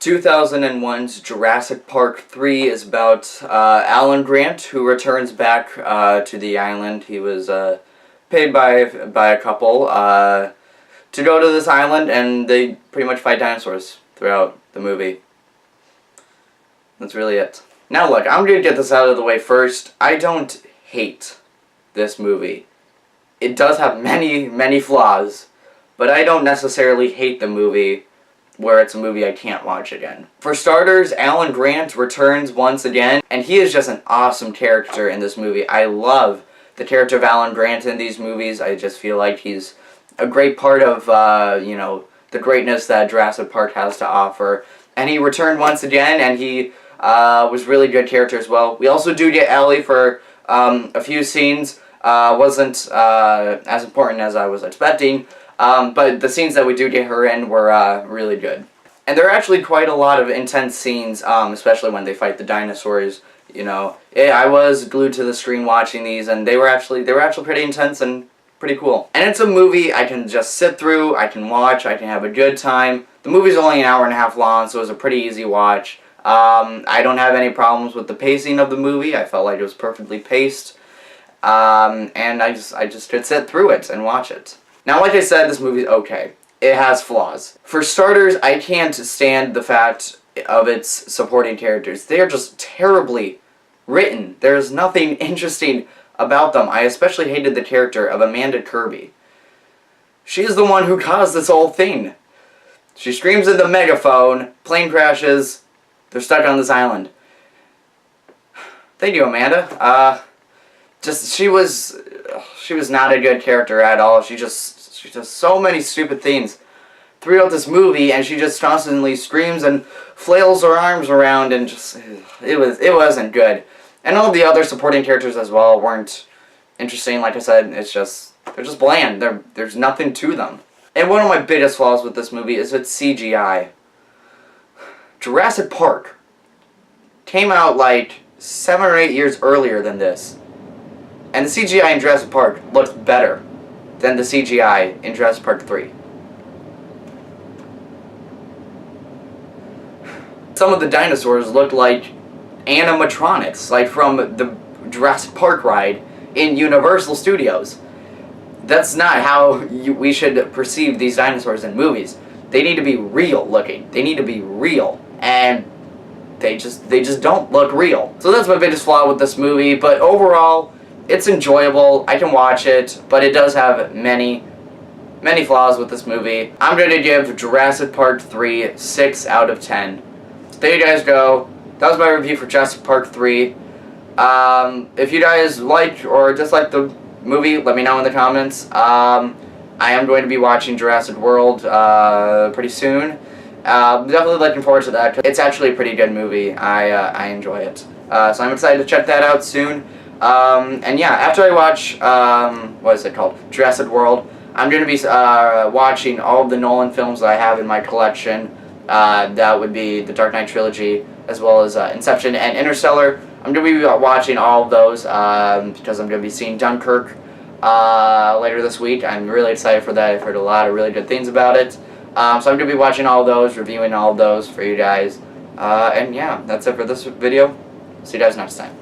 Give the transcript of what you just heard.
2001's Jurassic Park 3 is about Alan Grant, who returns back to the island. He was paid by a couple to go to this island, and they pretty much fight dinosaurs throughout the movie. That's really it. Now look, I'm going to get this out of the way first. I don't hate this movie. It does have many flaws, but I don't necessarily hate the movie where it's a movie I can't watch again. For starters, Alan Grant returns once again, and he is just an awesome character in this movie. I love the character of Alan Grant in these movies. I just feel like he's a great part of, the greatness that Jurassic Park has to offer. And he returned once again, and he was really good character as well. We also do get Ellie for a few scenes. Wasn't as important as I was expecting. But the scenes that we do get her in were really good. And there are actually quite a lot of intense scenes, especially when they fight the dinosaurs. You know, I was glued to the screen watching these, and they were actually pretty intense and pretty cool. And it's a movie I can just sit through, I can watch, I can have a good time. The movie's only an hour and a half long, so it was a pretty easy watch. I don't have any problems with the pacing of the movie. I felt like it was perfectly paced. And I just could sit through it and watch it. Now, like I said, this movie's okay. It has flaws. For starters, I can't stand the fact of its supporting characters. They are just terribly written. There's nothing interesting about them. I especially hated the character of Amanda Kirby. She is the one who caused this whole thing. She screams in the megaphone, plane crashes, they're stuck on this island. Thank you, Amanda. She was not a good character at all. She does so many stupid things throughout this movie, and she just constantly screams and flails her arms around, and it wasn't good. And all the other supporting characters as well weren't interesting. Like I said, they're just bland. There's nothing to them. And one of my biggest flaws with this movie is its CGI. Jurassic Park came out like 7 or 8 years earlier than this. And the CGI in Jurassic Park looks better than the CGI in Jurassic Park 3. Some of the dinosaurs looked like animatronics, like from the Jurassic Park ride in Universal Studios. That's not how we should perceive these dinosaurs in movies. They need to be real looking. They need to be real. And they just don't look real. So that's my biggest flaw with this movie, but overall, it's enjoyable. I can watch it, but it does have many flaws with this movie. I'm going to give Jurassic Park 3 6 out of 10. So there you guys go. That was my review for Jurassic Park 3. If you guys liked or disliked the movie, let me know in the comments. I am going to be watching Jurassic World pretty soon. Definitely looking forward to that. It's actually a pretty good movie. I enjoy it. So I'm excited to check that out soon. And yeah, after I watch, what is it called? Jurassic World, I'm going to be watching all of the Nolan films that I have in my collection. That would be the Dark Knight trilogy, as well as Inception and Interstellar. I'm going to be watching all of those because I'm going to be seeing Dunkirk later this week. I'm really excited for that. I've heard a lot of really good things about it. So I'm going to be watching all of those, reviewing all of those for you guys. And yeah, that's it for this video. See you guys next time.